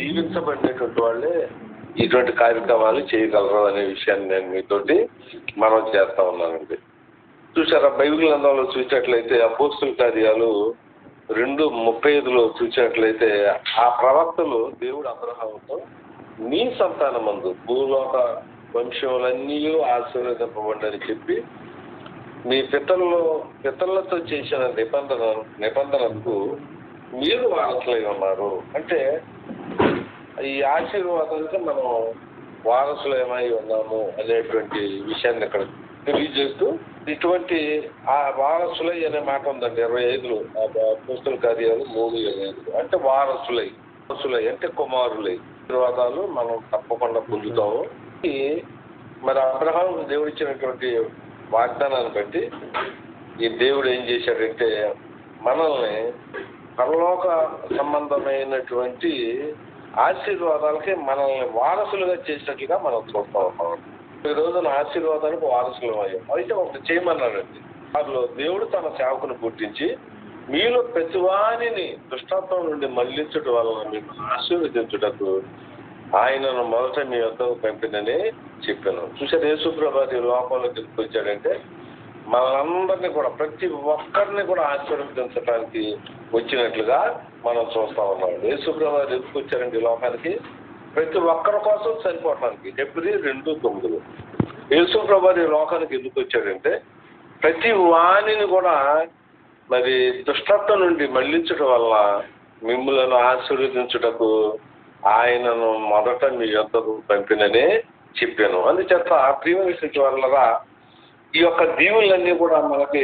దీవించబడినటువంటి వాళ్ళే ఇటువంటి కార్యక్రమాలు చేయగలరు అనే విషయాన్ని నేను మీతోటి మనం చేస్తా ఉన్నానండి. చూసారా, బైబిల్ గ్రంథంలో చూసినట్లయితే అపోస్తుల కార్యాలు 2:35 చూసినట్లయితే ఆ ప్రవక్తలు దేవుడు అబ్రహాముతో నీ సంతానమందు భూలోక వంశములన్నీ ఆశీర్వదింపబడని చెప్పి మీ పితరులతో చేసిన నిబంధనకు మీరు వారసులై ఉన్నారు. అంటే ఈ ఆశీర్వాదానికి మనం వారసులమై ఉన్నాము అనేటువంటి విషయాన్ని ఇక్కడ తెలియజేస్తూ ఇటువంటి ఆ వారసులై అనే మాట ఉందండి 25 అపోస్తుల కార్యాలు 3:25. అంటే వారసులై అంటే కుమారులై ఆశీర్వాదాలు మనం తప్పకుండా పొందుతాము. మరి అబ్రహాం దేవుడు ఇచ్చినటువంటి వాగ్దానాన్ని బట్టి ఈ దేవుడు ఏం చేశాడంటే మనల్ని పరలోక సంబంధమైనటువంటి ఆశీర్వాదాలకి మనల్ని వారసులుగా చేసినట్లుగా మనం చూస్తూ ఉన్నాం. ఈ రోజున ఆశీర్వాదానికి వారసులు అయ్యాం. అయితే ఒకటి చేయమన్నాడండి. వారిలో దేవుడు తన సేవకును పుట్టించి మీలో ప్రతివానిని దుష్టత్వం నుండి మళ్లించడం వలన మీకు ఆశీర్వదించుటకు ఆయనను మొదట మీ వద్దకు పంపినని చెప్పాను. చూసారు, యేసుప్రభు లోకంలో తీసుకొచ్చాడంటే మనందరినీ కూడా ప్రతి ఒక్కరిని కూడా ఆశీర్వదించడానికి వచ్చినట్లుగా మనం చూస్తా ఉన్నాం. యేసుప్రభు ఎందుకు వచ్చారండి లోకానికి? ప్రతి ఒక్కరి కోసం సరిపోవటానికి. హెబ్రీ 2:9. యేసుప్రభు లోకానికి ఎందుకు వచ్చాడంటే ప్రతి వాణిని కూడా మరి దుష్టత్వం నుండి మళ్లించడం వల్ల మిమ్ములను ఆశీర్వదించుటకు ఆయనను మొదట మీ యొద్దకు పంపిననే చెప్పాను. అందుచేత ప్రియమైన వల్ల ఈ యొక్క దీవులన్నీ కూడా మనకి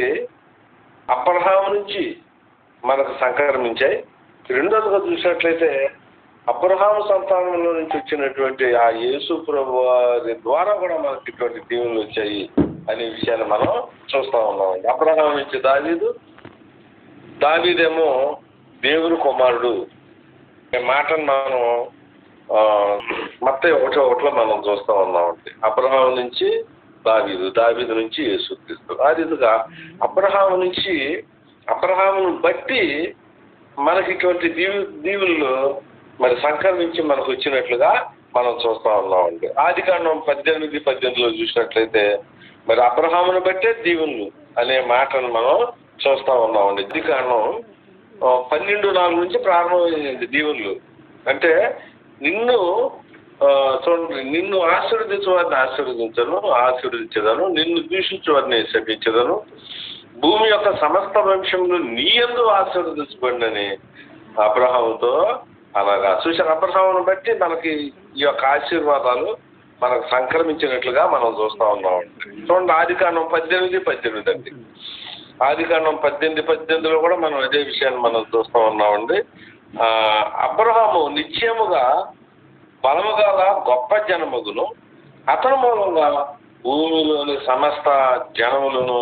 అబ్రహాము నుంచి మనకు సంక్రమించాయి. రెండోదిగా చూసినట్లయితే అబ్రహాము సంతానంలో నుంచి వచ్చినటువంటి ఆ యేసు ప్రభు ద్వారా కూడా మనకి ఇటువంటి దీవులు వచ్చాయి అనే విషయాన్ని మనం చూస్తూ ఉన్నాం. అబ్రహాము నుంచి దావీదేమో దేవుని కుమారుడు మాటను మనం మత్తయి 1:1 మనం చూస్తూ ఉన్నామండి. అబ్రహాము నుంచి దావీదు నుంచి యేసుక్రీస్తు. అదిగా అబ్రహామును బట్టి మనకి ఇటువంటి దీవుల్లో మరి సంక్రమించి మనకు వచ్చినట్లుగా మనం చూస్తూ ఉన్నామండి. ఆదికాండం 18:18 చూసినట్లయితే మరి అబ్రహామును బట్టే దీవులు అనే మాటను మనం చూస్తూ ఉన్నామండి. ఆదికాండం 12:4 నుంచి ప్రారంభమైంది దీవులు. అంటే నిన్ను ఆశీర్వదించే వారిని ఆశీర్వదించేదాను, నిన్ను దూషించే వారిని శపించేదాను, భూమి యొక్క సమస్త వంశంలో నీ యందు ఆశీర్వదించబడినని అబ్రహాముతో అలాగా. చూసారు, అబ్రహామును బట్టి మనకి ఈ యొక్క ఆశీర్వాదాలు మనకు సంక్రమించినట్లుగా మనం చూస్తూ ఉన్నామండి. చూడండి, ఆదికాండం 18:18 అండి. ఆదికాండం 18:18 కూడా మనం అదే విషయాన్ని మనం చూస్తూ ఉన్నామండి. అబ్రహాము నిశ్చయముగా బలము గల గొప్ప జనముగును, అతని మూలంగా భూమిలోని సమస్త జనములను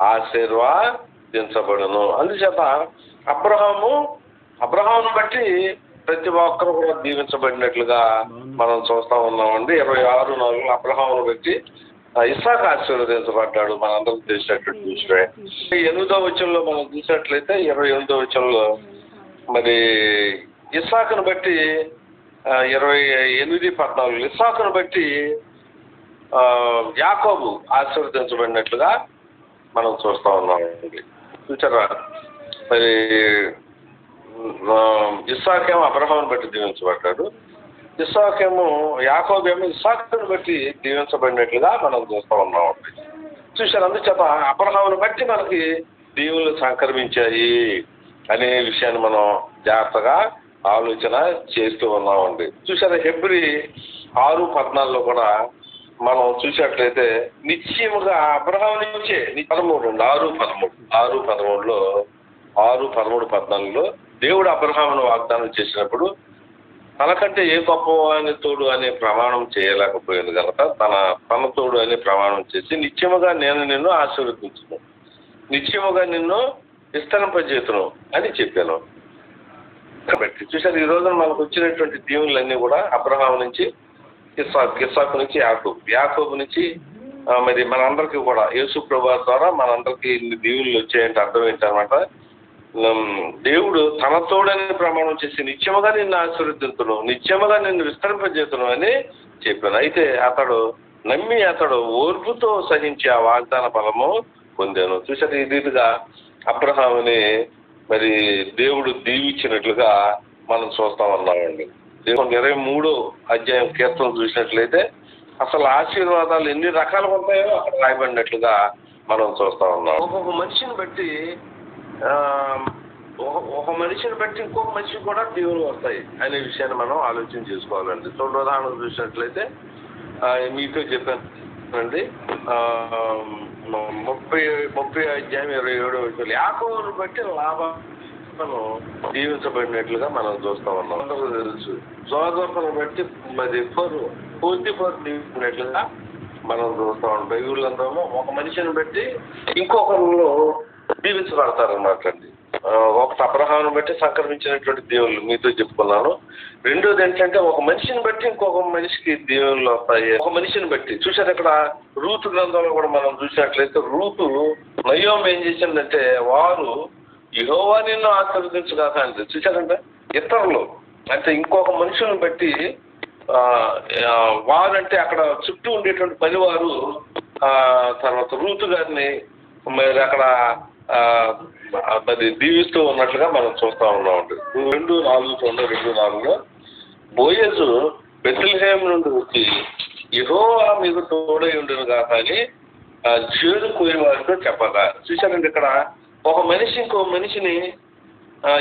ఆశీర్వదించబడును. అందుచేత అబ్రహామును బట్టి ప్రతి ఒక్కరు కూడా దీవించబడినట్లుగా మనం చూస్తూ ఉన్నామండి. 26:4 అబ్రహామును బట్టి ఇస్సాకు ఆశీర్వదించబడ్డాడు. మనందరం తెలిసినటువంటి విషయమే. 8వ వచనంలో మనం చూసినట్లయితే 28వ వచనంలో మరి ఇస్సాకును బట్టి 28:14 ఇస్సాకును బట్టి యాకోబు ఆశీర్వదించబడినట్లుగా మనం చూస్తూ ఉన్నామండి. చూసారా, మరి ఇస్సాకేమో అబ్రహామును బట్టి దీవించబడ్డాడు, యాకోబేమో ఇస్సాకును బట్టి దీవించబడినట్లుగా మనం చూస్తూ ఉన్నామండి. చూసారు, అందుచేత అబ్రహామును బట్టి మనకి దీవులు సంక్రమించాయి అనే విషయాన్ని మనం జాగ్రత్తగా ఆలోచన చేస్తూ ఉన్నామండి. చూసారా, హెబ్రీ 6:14 కూడా మనం చూసినట్లయితే నిశ్చయముగా అబ్రహాము నుంచే 6:13 దేవుడు అబ్రహామును వాగ్దానం చేసినప్పుడు తనకంటే ఏ గొప్పవాని తోడు అనే ప్రమాణం చేయలేకపోయింది కనుక తన తోడు అనే ప్రమాణం చేసి నిశ్చయముగా నేను నిన్ను ఆశీర్వదించును, నిశ్చయముగా నిన్ను విస్తరింపజేతును అని చెప్పాను. కాబట్టి చూసారు, ఈ రోజున మనకు వచ్చినటువంటి దీవులన్నీ కూడా అబ్రహాము నుంచి ఇస్సాకు నుంచి యాకోబు నుంచి మరి మనందరికీ కూడా యేసు ప్రభువు ద్వారా మనందరికీ ఇన్ని దీవులు వచ్చాయంటే అర్థం ఏంటన్నమాట. దేవుడు తన తోడని ప్రమాణం చేసి నిత్యముగా నిన్ను ఆశీర్వదించును, నిత్యముగా నిన్ను విస్తరింపజేతును అని చెప్పాను. అయితే అతడు నమ్మి అతడు ఓర్పుతో సహించి ఆ వాగ్దాన ఫలము పొందాను. చూసారు, ఈ రీతిగా అబ్రహాముని మరి దేవుడు దీవించినట్లుగా మనం చూస్తా ఉన్నామండి. దేవుడు 23వ అధ్యాయం కీర్తన చూసినట్లయితే అసలు ఆశీర్వాదాలు ఎన్ని రకాలుగా ఉంటాయో అక్కడ రాయబడినట్లుగా మనం చూస్తా ఉన్నాం. ఒక్కొక్క మనిషిని బట్టి ఒక మనిషిని బట్టి ఇంకొక మనిషికి కూడా దీవులు వస్తాయి అనే విషయాన్ని మనం ఆలోచన చేసుకోవాలండి. ఉదాహరణ చూసినట్లయితే మీతో చెప్పానండి, 30వ అధ్యాయం 27వ వచనం యాకోబును బట్టి లాభాలను దీవించబడినట్లుగా మనం చూస్తా ఉన్నాం. తెలుసు జోసెఫ్ను బట్టి మరి పోతీఫరు దీవించినట్లుగా మనం చూస్తా ఉన్నాం. బైబిల్లో ఒక మనిషిని బట్టి ఇంకొకరిలో దీవించబడతారన్నమాట అండి. ఒకటి అబ్రహామును బట్టి సంక్రమించినటువంటి దేవుళ్ళు మీతో చెప్పుకున్నాను. రెండోది ఏంటంటే ఒక మనిషిని బట్టి ఇంకొక మనిషికి దేవుళ్ళు వస్తాయి. ఒక మనిషిని బట్టి చూసారు. ఇక్కడ రూతు గ్రంథంలో కూడా మనం చూసినట్లయితే రూతు నయోమి ఏం చేసిందంటే వారు యెహోవా నిన్ను ఆశీర్వదించుగాక అంటే చూసారంటే ఇతరులు అంటే ఇంకొక మనుషులను బట్టి వారంటే అక్కడ చుట్టూ ఉండేటువంటి పనివారు తర్వాత రూతు గారిని మరి అక్కడ మరి దీవిస్తూ ఉన్నట్లుగా మనం చూస్తా ఉన్నామండి. 2:4 బోయజు బెత్లెహేము నుండి వచ్చి యెహోవా మీకు తోడై ఉండును గాక అని చేదు కోయి వారితో చెప్పగా చూశారండి. ఇక్కడ ఒక మనిషి ఇంకో మనిషిని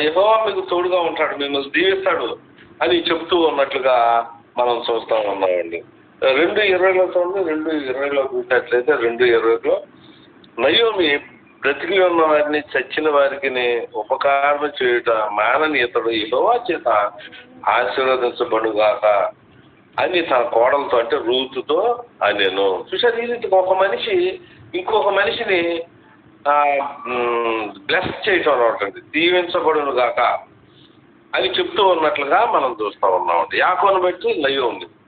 యెహోవా మీకు తోడుగా ఉంటాడు, మిమ్మల్ని దీవిస్తాడు అని చెప్తూ ఉన్నట్లుగా మనం చూస్తా ఉన్నామండి. 2:20 చూడండి. 2:20 చూసినట్లయితే 2:20 నయోమి బ్రతికి ఉన్న వారిని చచ్చిన వారికి ఉపకారం చేయుట మానని ఇతడు యెహోవా చేత ఆశీర్వదించబడుగాక అని తన కోడలతో అంటే రూతుతో అనేను. చూసారు, ఈ రీతికి ఒక మనిషి ఇంకొక మనిషిని బ్లెస్ చేయటం అన్నమాట, దీవించబడును గాక అని చెప్తూ ఉన్నట్లుగా మనం చూస్తూ ఉన్నామండి. యాకోబును బట్టి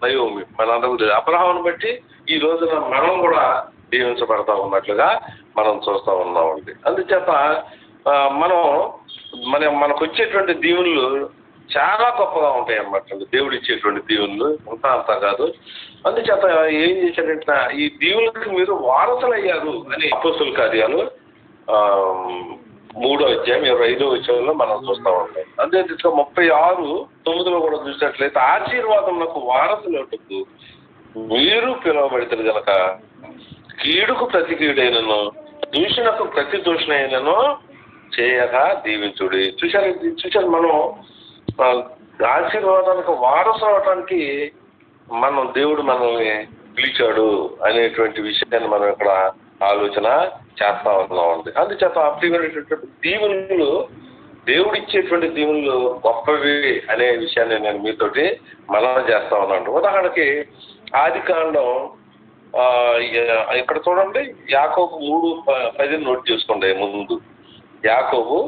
నయోమి మనందరూ అబ్రహామును బట్టి ఈ రోజున మనం కూడా దీవించబడతా ఉన్నట్లుగా మనం చూస్తూ ఉన్నామండి. అందుచేత మనకు వచ్చేటువంటి దీవులు చాలా గొప్పగా ఉంటాయి అన్నమాట. దేవుడు ఇచ్చేటువంటి దీవులు అంతా కాదు. అందుచేత ఏం చేశారంటే ఈ దీవులకు మీరు వారసులయ్యారు అని అపోస్తుల కార్యాలు 3వ అధ్యాయం 25వ వచనంలో మనం చూస్తూ ఉంటాం. అదే 36:9 కూడా చూసినట్లయితే ఆశీర్వాదములకు వారసులకు మీరు పిలువబడితే గనక కీడుకు ప్రతి కీడైనను దూషణకు ప్రతి దూషణైనను చేయక దీవించుడి. చూశారు మనం ఆశీర్వాదానికి వారసు అవటానికి దేవుడు మనల్ని పిలిచాడు అనేటువంటి విషయాన్ని మనం ఇక్కడ ఆలోచన చేస్తా ఉన్నామండి. అందుచేత అప్రియమైనటువంటి దీవెనలు దేవుడిచ్చేటువంటి దీవెనలు గొప్పవి అనే విషయాన్ని నేను మీతోటి మనం చేస్తా ఉన్నాను. ఉదాహరణకి ఆదికాండం ఇక్కడ చూడండి, యాకోబు 3:10 నోట్ చేసుకోండి. ముందు యాకోబు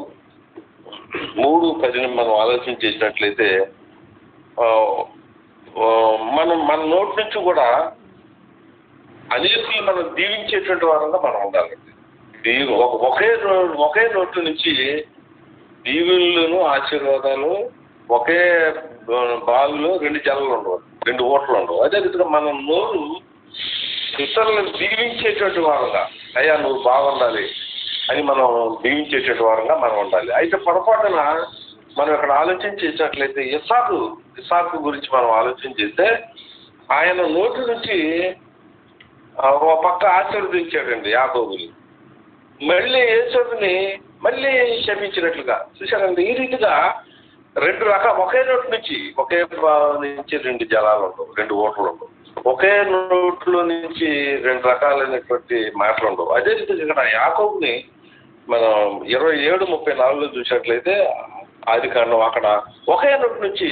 3:10 మనం ఆలోచన చేసినట్లయితే మన నోటి నుంచి కూడా అనేకులు మనం దీవించేటువంటి వారంగా మనం ఉండాలండి. ఒకే నోటు నుంచి దీవెనలను ఆశీర్వాదాలు ఒకే బావిలో 2 జలాలు ఉండవు, 2 ఓట్లు ఉండవు. అదే విధంగా మన నోరు ఇతరులను దీవించేటువంటి వారంగా, అయ్యా నువ్వు బాగుండాలి అని మనం దీవించేటువంటి వారంగా మనం ఉండాలి. అయితే పొరపాటున మనం ఇక్కడ ఆలోచన చేసినట్లయితే ఇస్సాకు గురించి మనం ఆలోచన చేస్తే ఆయన నోటి నుంచి ఒక పక్క ఆశీర్వదించాడండి యాకోబుని, మళ్ళీ యేసోబుని మళ్ళీ శపించినట్లుగా చూశారండి. ఈ రీతిగా 2 రకాల ఒకే నోటి నుంచి 2 జలాలు ఉండవు, 2 ఓట్లు ఉండవు. ఒకే నోట్లో నుంచి 2 రకాలైనటువంటి మాటలు ఉండవు. అదే రీతిగా ఇక్కడ యాకోబుని మనం 27:34 చూసినట్లయితే ఆదికాండం అక్కడ ఒకే నోటి నుంచి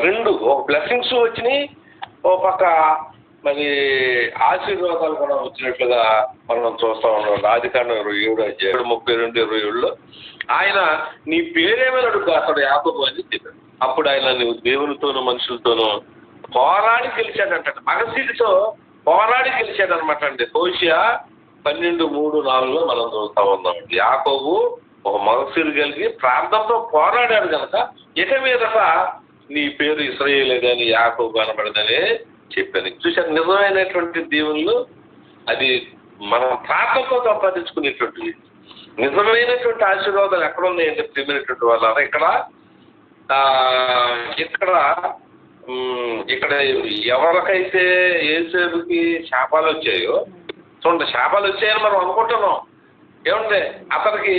2 బ్లెస్సింగ్స్ వచ్చినాయి, ఒక పక్క మరి ఆశీర్వాదాలు కూడా వచ్చినట్లుగా మనం చూస్తా ఉన్నాం. ఆదికాండం 27:32 ఆయన నీ పేరేమైనా అడుగు అతడు యాకోబు అని చెప్పాడు. అప్పుడు ఆయన నువ్వు దేవునితోనూ మనుషులతోనూ పోరాడి గెలిచాడంట, మగసీటితో పోరాడి గెలిచాడనమాట అండి. హోషియా 12:3-4 మనం చూస్తా ఉన్నాం. యాకోబు ఒక మనస్సులు కలిగి ప్రార్థనతో పోరాడాడు కనుక ఇక మీదట నీ పేరు ఇశ్రాయేలే కానీ యాకోబు అనబడదని చెప్పాను. చూసారు, నిజమైనటువంటి దీవులు అది మనం ప్రార్థనతో సంపాదించుకునేటువంటివి. నిజమైనటువంటి ఆశీర్వాదాలు ఎక్కడ ఉన్నాయంటే ప్రియమైనటువంటి వాళ్ళ ఇక్కడ ఇక్కడ ఎవరికైతే యేసేపుకి శాపాలు వచ్చాయో చూడండి, శాపాలు వచ్చాయని మనం అనుకుంటున్నాం. ఏమంటే అతనికి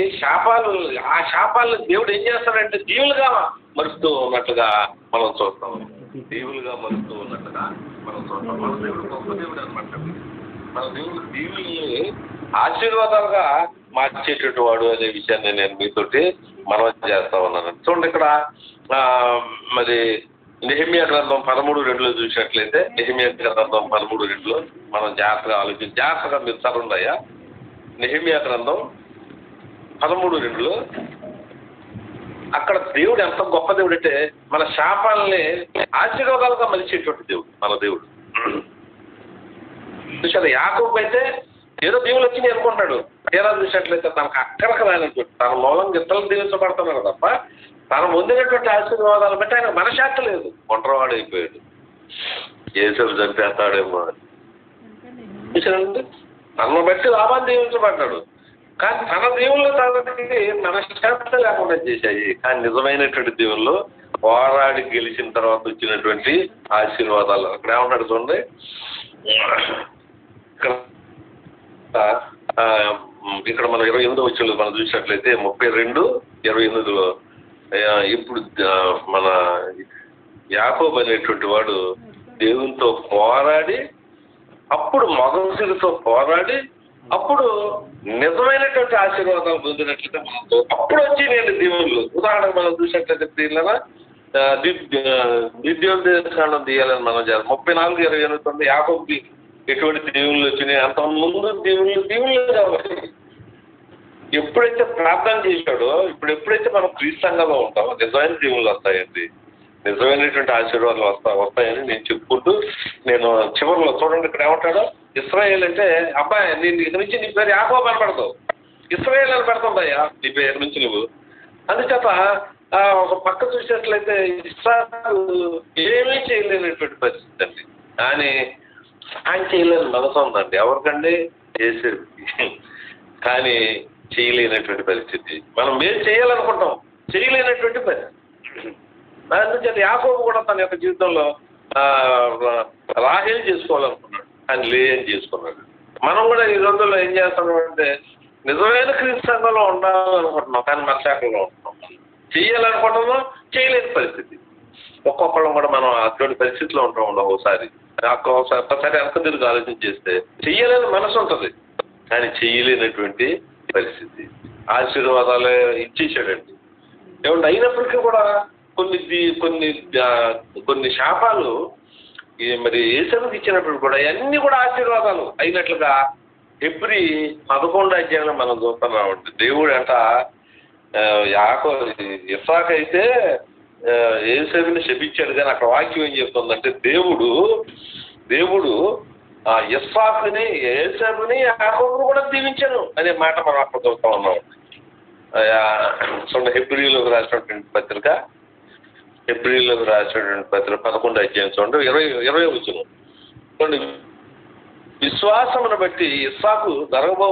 ఆ శాపాలను దేవుడు ఏం చేస్తాడంటే దీవులుగా మరుస్తూ ఉన్నట్టుగా మనం చూస్తాం. దీవులుగా మరుస్తూ ఉన్నట్టుగా మనం చూస్తాం. మన దేవుడు గొప్ప దేవుడు అనమాట. మన దేవుడు దీవుల్ని ఆశీర్వాదాలుగా మార్చేటటువంటి వాడు అనే విషయాన్ని నేను మీతోటి మనం చేస్తా ఉన్నాను. చూడండి, ఇక్కడ మరి నెహెమ్యా గ్రంథం 13:2 చూసినట్లయితే, నెహెమ్యా గ్రంథం 13:2 మనం జాగ్రత్తగా మీరు చదవండియ్యా. నెహెమ్యా గ్రంథం 13:2 అక్కడ దేవుడు ఎంత గొప్ప దేవుడు అంటే మన శాపాలని ఆశీర్వాదాలుగా మలిచేటువంటి దేవుడు మన దేవుడు. చూసారు, యాకోబు అయితే ఏదో దేవులు వచ్చింది అనుకుంటాడు. తీరా చూసినట్లయితే తనకు అక్కడికి రానటువంటి తన మూలంగా ఇతరులు దీవించబడుతున్నాడు తప్ప తను పొందినటువంటి ఆశీర్వాదాలు బట్టి ఆయన మనశ్శాంతి లేదు. ఒంటరివాడు అయిపోయాడు. యేసేపు చంపేస్తాడేమో చూసారండి. తనను బట్టి లాభాన్ని దీవించబడ్డాడు, కానీ తన దేవుళ్ళు తనకి మనశ్శాంతి లేకుండా చేశాయి. కానీ నిజమైనటువంటి దేవుళ్ళు పోరాడి గెలిచిన తర్వాత వచ్చినటువంటి ఆశీర్వాదాలు అక్కడ ఏమన్నాడు చూడండి. ఇక్కడ మనం 28వ వచనంలో మనం చూసినట్లయితే 32:28 ఇప్పుడు మన యాకోబు అనేటువంటి వాడు దేవునితో పోరాడి అప్పుడు మగసులతో పోరాడి అప్పుడు నిజమైనటువంటి ఆశీర్వాదాలు పొందినట్లయితే మనతో అప్పుడు వచ్చి నేను దీవులు ఉదాహరణకు మనం చూసినట్లయితే ప్రియులనా ద్వితీయోపదేశకాండం తీయాలని మనం చేయాలి. 34:29 యాకోబుకి ఎటువంటి దీవులు వచ్చినాయి, అంత ముందు దీవులు కాబట్టి ఎప్పుడైతే ప్రార్థన చేశాడో ఎప్పుడైతే మనం క్రీస్తంగా ఉంటామో నిజమైన దీవులు వస్తాయండి, నిజమైనటువంటి ఆశీర్వాదాలు వస్తాయని నేను చెప్పుకుంటూ నేను చివరిలో చూడండి ఇక్కడ ఏమంటాడో, ఇశ్రాయేల్ అంటే అబ్బాయి నేను ఇక నుంచి నీ పేరు యాకోబు అని పెడతావు, ఇశ్రాయేల్ అని పెడుతుందయ్యా నీ పేరు నుంచి నువ్వు. అందుచేత ఒక పక్క చూసినట్లయితే ఇస్సాకు ఏమీ చేయలేనటువంటి పరిస్థితి అండి. కానీ ఆయన చేయలేని మనసు ఉందండి. ఎవరికండి? యేసేపుకి. కానీ చేయలేనటువంటి పరిస్థితి. మనం మేలు చేయాలనుకుంటాం, చేయలేనటువంటి పరిస్థితి. అందుచేత యాకోబు కూడా తన యొక్క జీవితంలో రాహేలు చేసుకోవాలనుకున్నాడు, కానీ లేని చేసుకున్నాడు. మనం కూడా ఈ రోజుల్లో ఏం చేస్తున్నాం అంటే నిజమైన క్రీస్తు సంఘంలో ఉండాలనుకుంటున్నాం, కానీ మనశాఖలో ఉంటున్నాం. చేయాలనుకుంటున్నాం, చేయలేని పరిస్థితి. ఒక్కొక్కళ్ళం కూడా మనం అటువంటి పరిస్థితిలో ఉంటాం. ఒకసారి వెనక తిరిగి ఆలోచన చేస్తే చెయ్యలేని మనసు ఉంటుంది, కానీ చెయ్యలేనటువంటి పరిస్థితి. ఆశీర్వాదాలు ఇచ్చేసాడండి. ఏమంటే అయినప్పటికీ కూడా కొన్ని శాపాలు మరి యేసేపుకి ఇచ్చినప్పుడు కూడా అన్నీ కూడా ఆశీర్వాదాలు అయినట్లుగా హెబ్రీ 11 మనం చూస్తున్నామండి. దేవుడు అంట ఇస్సాకు అయితే యేసేపుని శపించాడు, కానీ అక్కడ వాక్యం ఏం చెప్తుందంటే దేవుడు ఇస్సాకుని యేసేపుని యాకోబుని కూడా దీవించాను అనే మాట మనం అక్కడ చూస్తా ఉన్నాం. చూడండి, హెబ్రీలోకి రాసినటువంటి పత్రిక 11 చూడండి 20 వచనం చూడండి. విశ్వాసమును బట్టి ఇస్సాకు జరగబో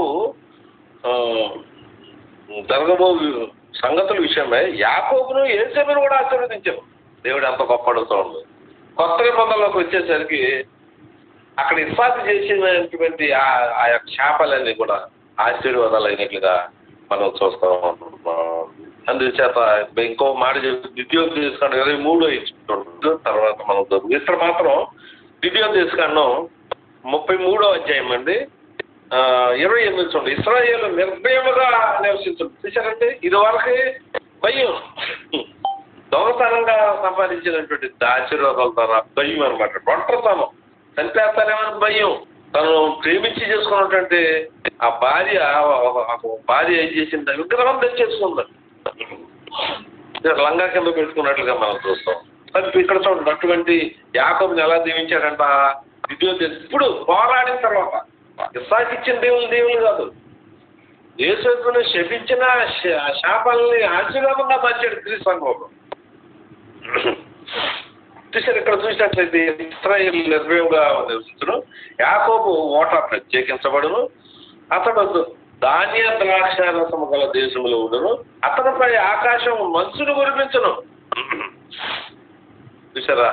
సంగతుల విషయమై యాకోబును యేసేపును కూడా ఆశీర్వదించాము. దేవుడు ఎంత గొప్పడుతూ ఉంది. కొత్త నిబంధనలోకి వచ్చేసరికి అక్కడ ఇస్సాకు చేసినటువంటి ఆ యొక్క శాపాలన్నీ కూడా ఆశీర్వాదాలు అయినట్లుగా మనం చూస్తూ ఉంటున్నాం. అందుచేత ఇంకో మాట ద్వితీయోపదేశకాండం 23 తర్వాత మనం ఇక్కడ మాత్రం ద్వితీయోపదేశకాండం 33 అండి 28 చూడండి. ఇశ్రాయేలు నిర్భయముగా నివసించండి. చూశారంటే ఇది వరకు భయం, దొంగతనంగా సంపాదించినటువంటి ఆశీర్వాదాల ద్వారా భయం అనమాట. ఒంటరితనం, చంపేస్తానేమని భయం. తను ప్రేమించి చేసుకున్నటువంటి ఆ భార్య ఏం చేసింది, విగ్రహం తెచ్చేసుకుంది, లంగా కింద పెట్టుకున్నట్లుగా మనం చూస్తాం. ఇక్కడ చూడండి, అటువంటి యాకోబుని ఎలా దీవించాడంట ఇప్పుడు పోరాడిన తర్వాత. ఇస్సాకు ఇచ్చిన దేవుళ్ళు కాదు, యేసును శపించిన శాపాలని ఆశీర్వాదంగా మార్చాడు క్రీస్తు సంఘంలో. చూసారు, ఇక్కడ చూసినట్లయితే ఇశ్రాయేలు నిర్భయంగా నివసించను, యాకోబు ఓట ప్రత్యేకించబడును, అతడు ధాన్య ద్రాక్షారసము గల దేశంలో ఉండను, అతనిపై ఆకాశం మంచును కురిపించను. చూసారా,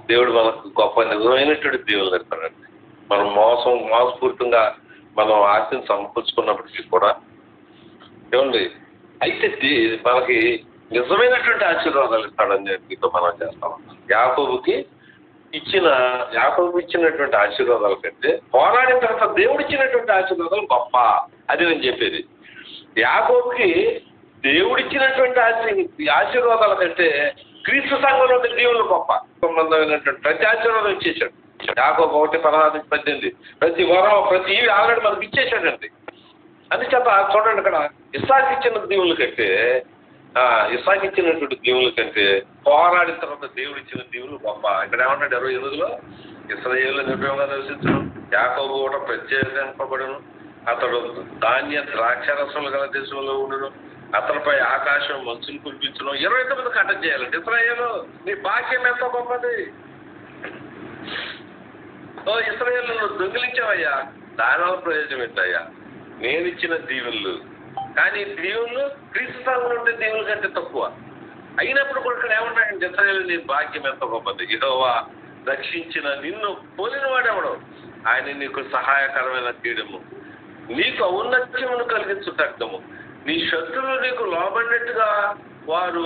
దేవుడు మనకు గొప్ప నిజమైనటువంటి దేవుళ్ళు ఇస్తాడండి. మనం మోసపూరితంగా మనం ఆశను సమకూర్చుకున్నప్పటికీ కూడా ఏమండి, అయితే మనకి నిజమైనటువంటి ఆశీర్వాదాలు ఇస్తాడని చెప్పి మనం చేస్తాం. యాకోబుకి ఇచ్చినటువంటి ఆశీర్వాదాల కంటే పోరాడిన తర్వాత దేవుడు ఇచ్చినటువంటి ఆశీర్వాదాలు గొప్ప. అది నేను చెప్పేది. యాకోబుకి దేవుడిచ్చినటువంటి ఆశీర్వాదాల కంటే క్రీస్తు సంఘంలో దేవుళ్ళు గొప్ప. సంబంధమైనటువంటి ప్రతి ఆశీర్వాదం ఇచ్చేసాడు. యాకోబు 1:16-18 ప్రతి వరం ప్రతి ఆల్రెడీ మనకి ఇచ్చేసాడండి. అందుచేత చూడండి, ఇక్కడ ఇస్సాకు ఇచ్చిన దేవుళ్ళ కంటే ఇస్సాకు ఇచ్చినటువంటి దేవుళ్ళ కంటే పోరాడిన తర్వాత దేవుడు ఇచ్చిన దేవుళ్ళు గొప్ప. ఇక్కడ ఏమన్నాడు 28లో, ఇశ్రాయేలు నిర్భయంగా నివసించను, యాకోబు కూడా ప్రత్యేకింపబడును, అతడు ధాన్య ద్రాక్షారసములు గల దేశంలో ఉండును, అతనిపై ఆకాశం మంచును కురిపించను. 29 కట్టం చేయాలండి. ఇశ్రాయేలు నీ భాగ్యం ఎంతో గొప్పది. ఇశ్రాయేలు నువ్వు దొంగిలించావయ్యా, దానివల్ల ప్రయోజనం ఏంటయ్యా? నేను ఇచ్చిన దీవుళ్ళు, కానీ దీవుళ్ళు క్రీస్తు సంఘంలో ఉండే దీవుల కంటే తక్కువ అయినప్పుడు కూడా ఇక్కడ ఏమంటాడంటే ఇశ్రాయేలు నీ భాగ్యం ఎంతో గొప్పది. యెహోవా రక్షించిన నిన్ను పోలిన వాడెవడు? ఆయన నీకు సహాయకరమైన కీడము, నీకు ఔన్నత్యమును కలిగించు ఖడ్గము. నీ శత్రువులు నీకు లోబడినట్టుగా వారు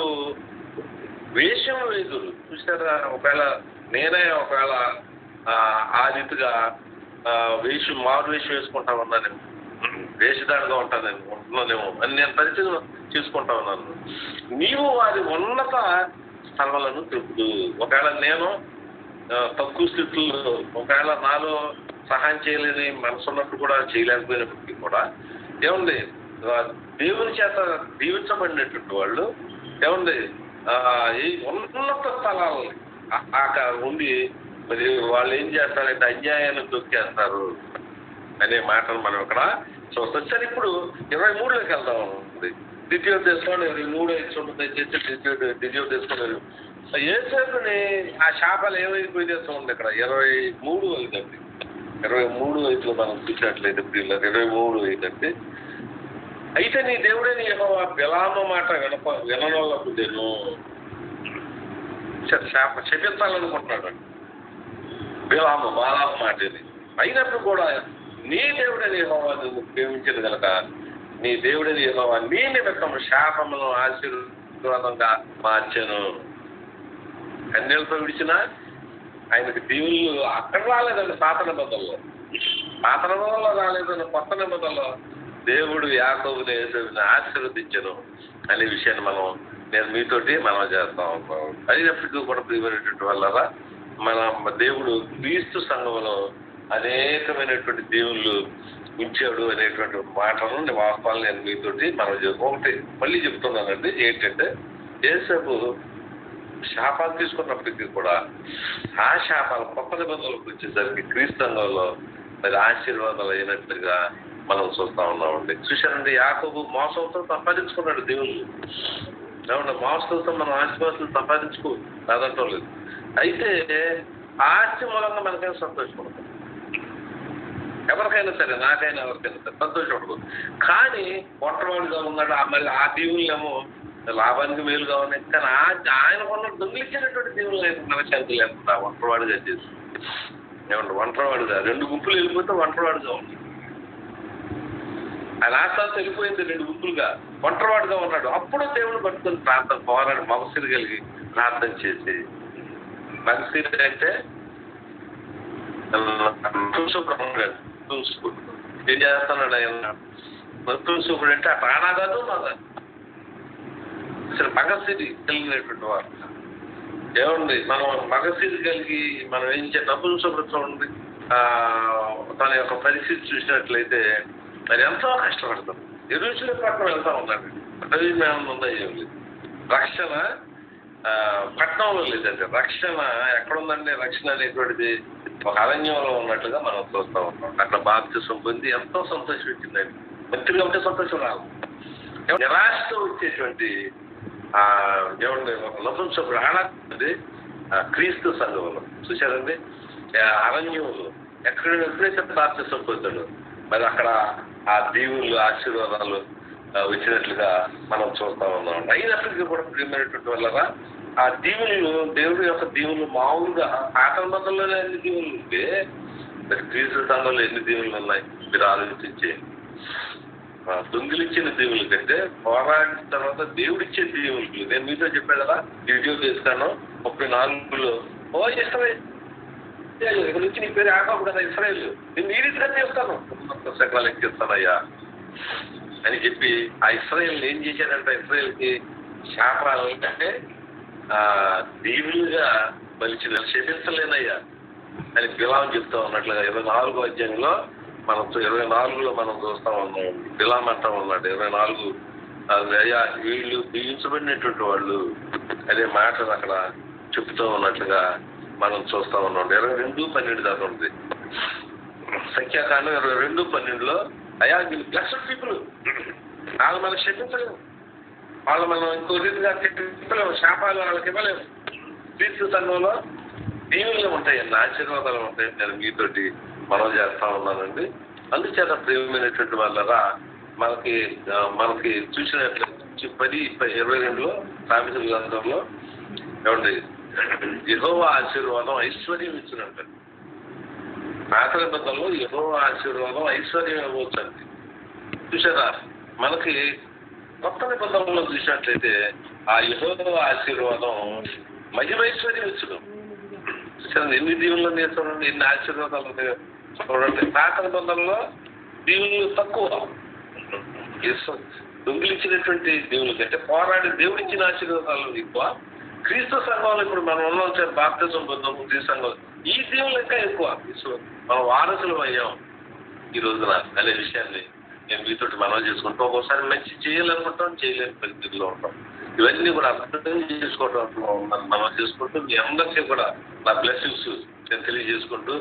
వేషం వేదురు. చూసారా, ఒకవేళ ఆ రీతిగా మారు వేషం వేసుకుంటా ఉన్నానేమో, వేషధారిగా ఉంటున్నానేమో అని నేను పరిచయం చేసుకుంటా ఉన్నాను. నీవు వారి ఉన్నత స్థలాలను తెలుపుదు. ఒకవేళ నేను తక్కువ స్థితుల్లో, ఒకవేళ నాలో సహాయం చేయలేని మనసు ఉన్నట్టు కూడా చేయలేకపోయినప్పటికీ కూడా ఏముంది, దేవుని చేత దీవించబడినటువంటి వాళ్ళు ఏముంది ఈ ఉన్నత స్థలాలని ఉండి మరి వాళ్ళు ఏం చేస్తారంటే అన్యాయాన్ని దొక్కేస్తారు అనే మాటను మనం ఇక్కడ చూస్తాం. సరే, ఇప్పుడు 23లోకి వెళ్దాం. ద్వితీయోపదేశం 23 చూడండి, ద్వితీయోపదేశం యేసేపుని ఆ శాపాలు ఏమైపోయిందో చూడండి. ఇక్కడ 23 అండి, 23 మనం చూసినట్లయితే 23 అయితే నీ దేవుడే నీ యెహోవా బిలాము మాట విననోళ్ళకు నేను శపించాలనుకుంటున్నాడు. బాలాము మాట ఇది అయినప్పుడు కూడా నీ దేవుడని యెహోవా నువ్వు ప్రేమించదు కనుక నీ దేవుడని యెహోవా నీ నిమిత్తం శాపమును ఆశీర్వాదంగా మార్చెను. కన్యలతో విడిచిన ఆయనకి దీవులు అక్కడ రాలేదండి. పాత నిబంధనలో రాలేదని కొత్త నిబంధనలో దేవుడు యాకోబుని యేసేపుని ఆశీర్వదించను అనే విషయాన్ని నేను మీతోటి మనం చేస్తాం. అయినప్పటికీ కూడా ప్రియమైనటువంటి వల్ల మన దేవుడు క్రీస్తు సంఘంలో అనేకమైనటువంటి దేవుళ్ళు ఉంచాడు అనేటువంటి మాటలను వాస్తవాలు నేను మీతోటి ఒకటి మళ్ళీ చెప్తున్నానండి. ఏంటంటే యేసేపు శాపాలు తీసుకున్నప్పటికీ కూడా ఆ శాపాలు కొత్త నిబంధనలకు వచ్చేసరికి క్రీస్తు సంఘంలో మరి ఆశీర్వాదాలు అయినట్లుగా మనం చూస్తా ఉన్నామండి. చూశానండి, యాకోబు మోసంతో సంపాదించుకున్నాడు దేవుళ్ళు. ఏమన్నా మోసంతో మనం ఆశీర్వాదాలు సంపాదించుకో కాదంటం లేదు. అయితే ఆస్తి మూలంగా మనకైనా సంతోషపడతాం, ఎవరికైనా సరే, నాకైనా ఎవరికైనా సరే సంతోషపడదు. కానీ పొట్టవాడుగా ఉన్నాడు, మరి ఆ దేవుళ్ళేమో లాభానికి మేలుగా ఉన్నాయి. కానీ ఆయనకున్న దొంగిలించినటువంటి దేవుళ్ళు మనశాంతి లేకుండా ఒంటరివాడుగా చేసి ఒంటరివాడుగా 2 గుంపులు వెళ్ళిపోతే ఒంటరివాడుగా ఉంది. ఆయన ఆస్థానం వెళ్ళిపోయింది 2 గుంపులుగా, ఒంటరివాడుగా ఉన్నాడు. అప్పుడు దేవుని పట్టుకొని ప్రార్థన పోరాడు, మగసిరి కలిగి ప్రార్థన చేసి, మగసిరి అంటే ఏం చేస్తున్నాడు ఆయన? నృత్యూసుకుడు అంటే ఆ ప్రాణా కాదు నాదా అసలు మగసిరి కలిగినటువంటి వారు. ఏమండి, మనం మగసిరి కలిగి మనం ఏం నపుంసకుడు ఉంది తన యొక్క పరిస్థితి చూసినట్లయితే మరి ఎంతో కష్టపడతాం. యెరూషలేము పట్టణం వెళ్తా ఉన్నాడు, ప్రయోజనం ఉందా ఏం లేదు. రక్షణ పట్టణంలో లేదండి. రక్షణ ఎక్కడుందండి? రక్షణ అనేటువంటిది ఒక అరణ్యంలో ఉన్నట్లుగా మనం చూస్తూ ఉంటాం. అక్కడ బాప్తిసం పొంది ఎంతో సంతోషం వచ్చిందండి. మంత్రిగా ఉంటే సంతోషం రాదు. నిరాశతో వచ్చేటువంటి ఏమండి ఒక నపుంసకుడు ఆనాది క్రీస్తు సంఘంలో చూశారండి. అరణ్యంలో ఎప్పుడైతే బాప్తిసం పొందాడు మరి అక్కడ ఆ దీవులు ఆశీర్వాదాలు వచ్చినట్లుగా మనం చూస్తా ఉన్నాం. అయినప్పటికీ కూడా ప్రియమైనటువంటి వల్ల ఆ దీవులు దేవుడి యొక్క దీవులు మామూలుగా పాత మతంలోనే ఎన్ని దీవులు ఉంటే మరి క్రీస్తు సంఘంలో ఎన్ని దీవులు ఉన్నాయి మీరు ఆలోచించే. దొంగిలిచ్చిన దేవుల కంటే పోరాడిన తర్వాత దేవుడిచ్చే దేవుళ్ళు నేను మీతో చెప్పాను కదా, వీడియో చేస్తాను 34లో ఇస్రాయేల్ ఇక్కడ నుంచి నీ పేరు యాకోబు కదా ఇస్రాయేల్, నేను ఈ రీతిగా చేస్తాను సకలాలు ఎక్కిస్తానయ్యా అని చెప్పి ఆ ఇస్రాయేల్ ఏం చేశాడంటే ఇస్రాయేల్కి శాపాలు అంటే దేవులుగా మలిచిన శపించలేనయ్యా అని బిలాం చెప్తా ఉన్నట్లుగా 24వ అధ్యాయంలో మనం 24లో మనం చూస్తా ఉన్నాం. బిలాం అంటా ఉన్నాడు 24 అయ్యా వీళ్ళు దీవించబడినటువంటి వాళ్ళు అదే మాటలు అక్కడ చెప్తూ ఉన్నట్లుగా మనం చూస్తా ఉన్నాం. 22:12 దాకా ఉంది సంఖ్యాకాండం. 22:12లో అయ్యా వీళ్ళు బ్లెస్డ్ పీపుల్, వాళ్ళు మనం క్షమించలేము, వాళ్ళు మనం ఇంకో రీతిగా చెప్పలేము, శాపాలు వాళ్ళకి ఇవ్వలేము. క్రీస్తు సంఘంలో దీవులు ఉంటాయి, ఆశీర్వాదాలు ఉంటాయి. నేను మీతోటి మనం చేస్తా ఉన్నానండి. అందుచేత ప్రియమైనటువంటి వాళ్ళరా మనకి చూసినట్లు 10:22లో సామెతల గ్రంథంలో ఏమండి యెహోవా ఆశీర్వాదం ఐశ్వర్యం ఇచ్చినట్టు. పాత నిబంధనలో యెహోవా ఆశీర్వాదం ఐశ్వర్యం ఇవ్వచ్చండి. చూసారా మనకి కొత్త నిబంధనలో చూసినట్లయితే ఆ యెహోవా ఆశీర్వాదం మహిమైశ్వర్యం ఇచ్చడం. చూసారా ఎన్ని దీవుల్లో చూడండి, ఎన్ని ఆశీర్వాదాలు ఉన్నాయో చూడండి. పాత నిబంధనలో దీవులు తక్కువ, దొంగిలించినటువంటి దేవుల కంటే పోరాడి దేవుడిచ్చిన ఆశీర్వాదాలు ఎక్కువ. క్రీస్తు సంఘంలో ఇప్పుడు మనం ఉన్నాం బాప్తిజం పొందాము క్రీస్తు సంఘంలో, ఈ దేవుళ్ళు ఇంకా ఎక్కువ. మనం వారసులు అయ్యాం ఈ రోజున అనే విషయాన్ని నేను మీతో మనం చేసుకుంటాం. ఒక్కోసారి మంచి చేయాలనుకుంటాం, చేయలేని పరిస్థితుల్లో ఉంటాం. ఇవన్నీ కూడా అర్థం చేసుకోవడం మనం చేసుకుంటూ మీ అందరికీ కూడా నా బ్లెస్సింగ్స్ నేను తెలియజేసుకుంటూ